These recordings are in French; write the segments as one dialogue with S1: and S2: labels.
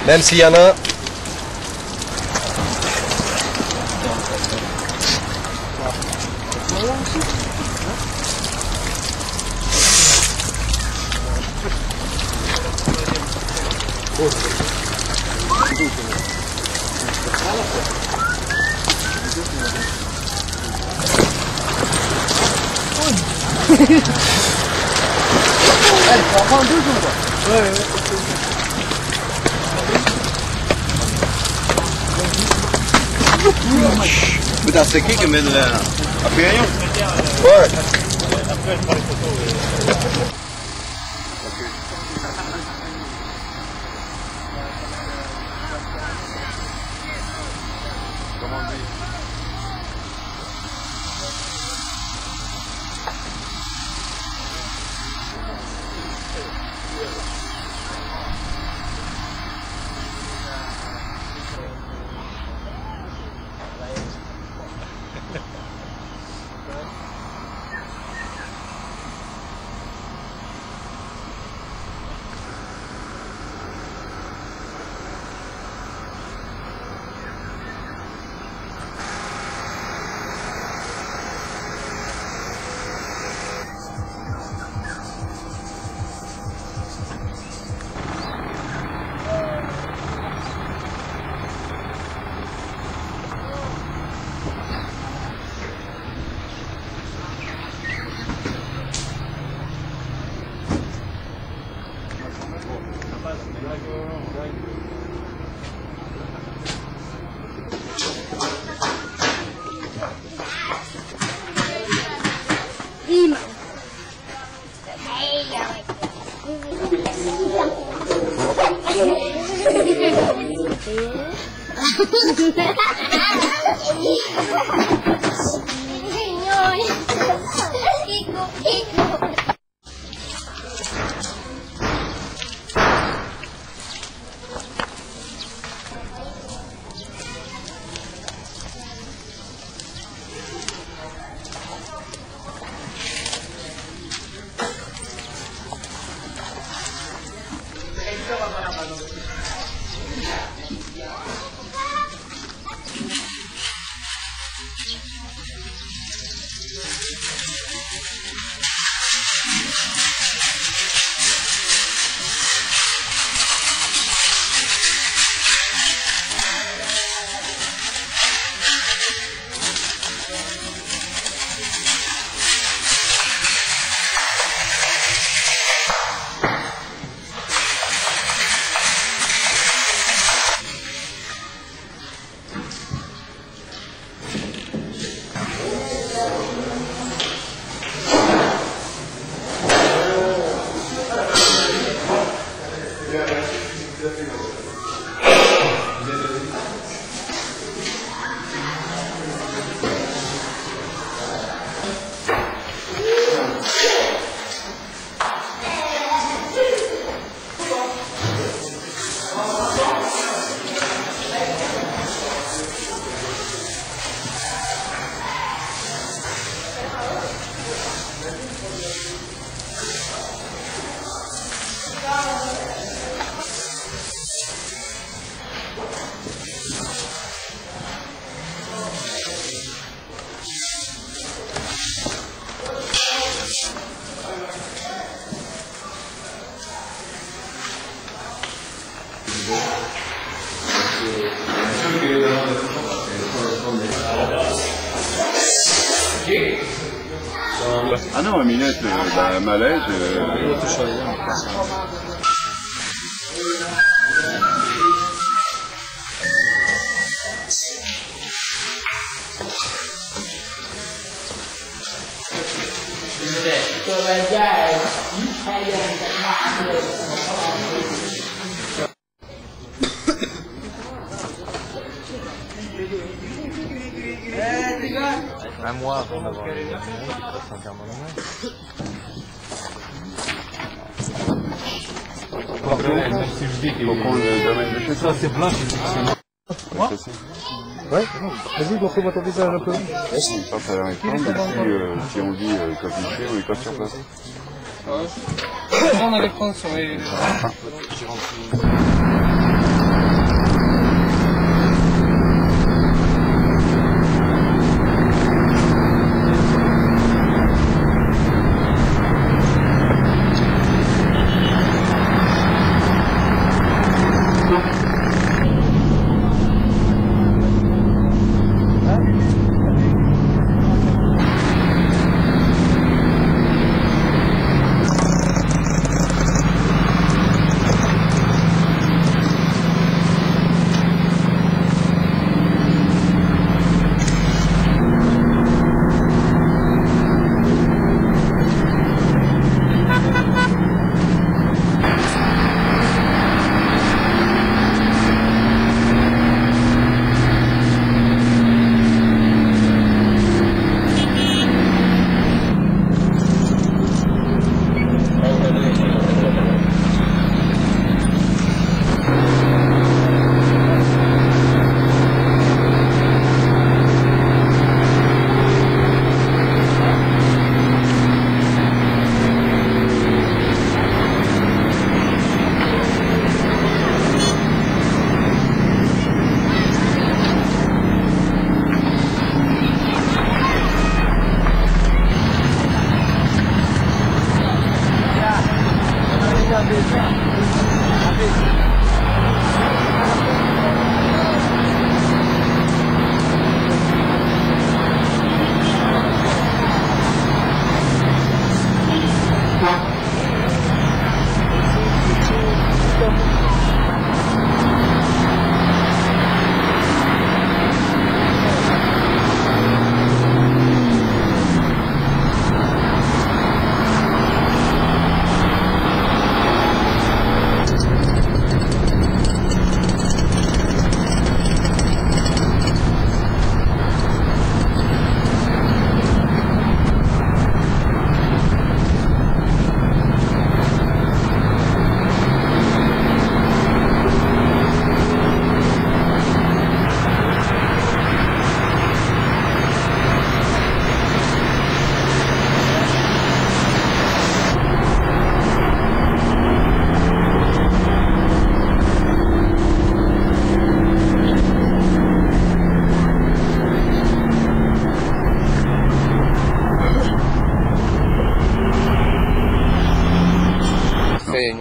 S1: Même s'il y en a.
S2: Elle peut en prendre 2 jours quoi. Ouais.
S3: Putain, c'est qui met de la... Après rien?
S1: Ouais.
S3: Après, je prends les photos. Comment on dit? Ah non, Minette, bah, malaise.
S2: Un mois avant d'avoir les gens qui passent un terme en ça c'est blanc, moi ouais, vas-y, montre-moi ton visage un peu.
S3: Ça, ça va répondre. Si on dit quand il fait, on est pas sur place.
S2: On allait prendre sur les...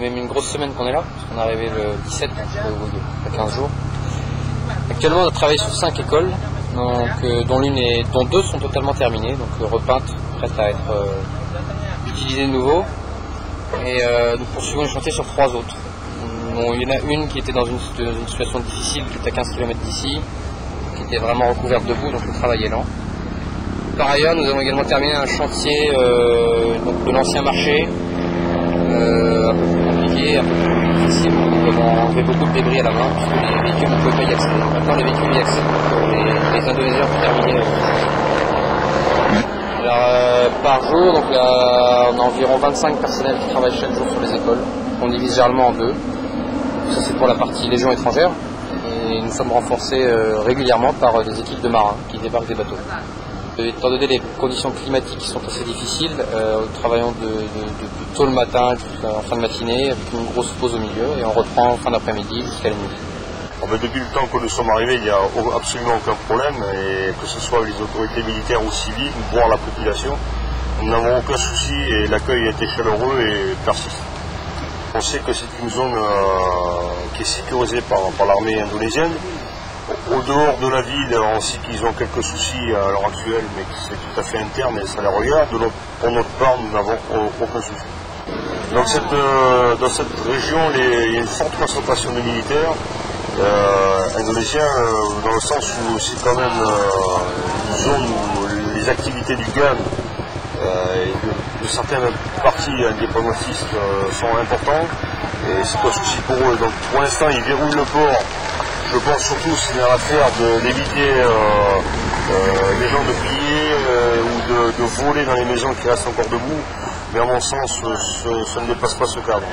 S1: Même une grosse semaine qu'on est là, parce qu'on est arrivé le 17, donc il y a 15 jours. Actuellement, on a travaillé sur 5 écoles, donc, dont 2 sont totalement terminées, donc repeintes, prêtes à être utilisées de nouveau. Et nous poursuivons le chantier sur 3 autres. Bon, il y en a une qui était dans une situation difficile, qui était à 15 km d'ici, qui était vraiment recouverte de boue, donc le travail est lent. Par ailleurs, nous avons également terminé un chantier de l'ancien marché, un peu plus compliqué, un peu plus difficile. Nous avons enlevé beaucoup de débris à la main, parce que les véhicules ne pouvaient pas y accéder. Maintenant, les véhicules y accèdent. Les Indonésiens ont terminé. Alors, par jour, donc là, on a environ 25 personnels qui travaillent chaque jour sur les écoles. On divise généralement en 2. Ça, c'est pour la partie légion étrangère. Et nous sommes renforcés régulièrement par des équipes de marins qui débarquent des bateaux. Étant donné les conditions climatiques qui sont assez difficiles, nous travaillons de tôt le matin jusqu'en fin de matinée, avec une grosse pause au milieu, et on reprend en fin d'après-midi jusqu'à la nuit.
S4: Depuis le temps que nous sommes arrivés, il n'y a absolument aucun problème, et que ce soit les autorités militaires ou civiles, voire la population, nous n'avons aucun souci et l'accueil a été chaleureux et persiste. On sait que c'est une zone qui est sécurisée par l'armée indonésienne. Au dehors de la ville, on sait qu'ils ont quelques soucis à l'heure actuelle, mais c'est tout à fait interne et ça les regarde. Pour notre part, nous n'avons aucun souci. Donc dans cette région, il y a une forte concentration de militaires indonésiens, dans le sens où c'est quand même une zone où les activités du GAN et de certaines parties indépendantistes sont importantes, et c'est pas un souci pour eux. Donc pour l'instant, ils verrouillent le port. Je pense surtout que c'est dans l'affaire d'éviter les gens de piller ou de voler dans les maisons qui restent encore debout, mais à mon sens, ça ne dépasse pas ce cadre.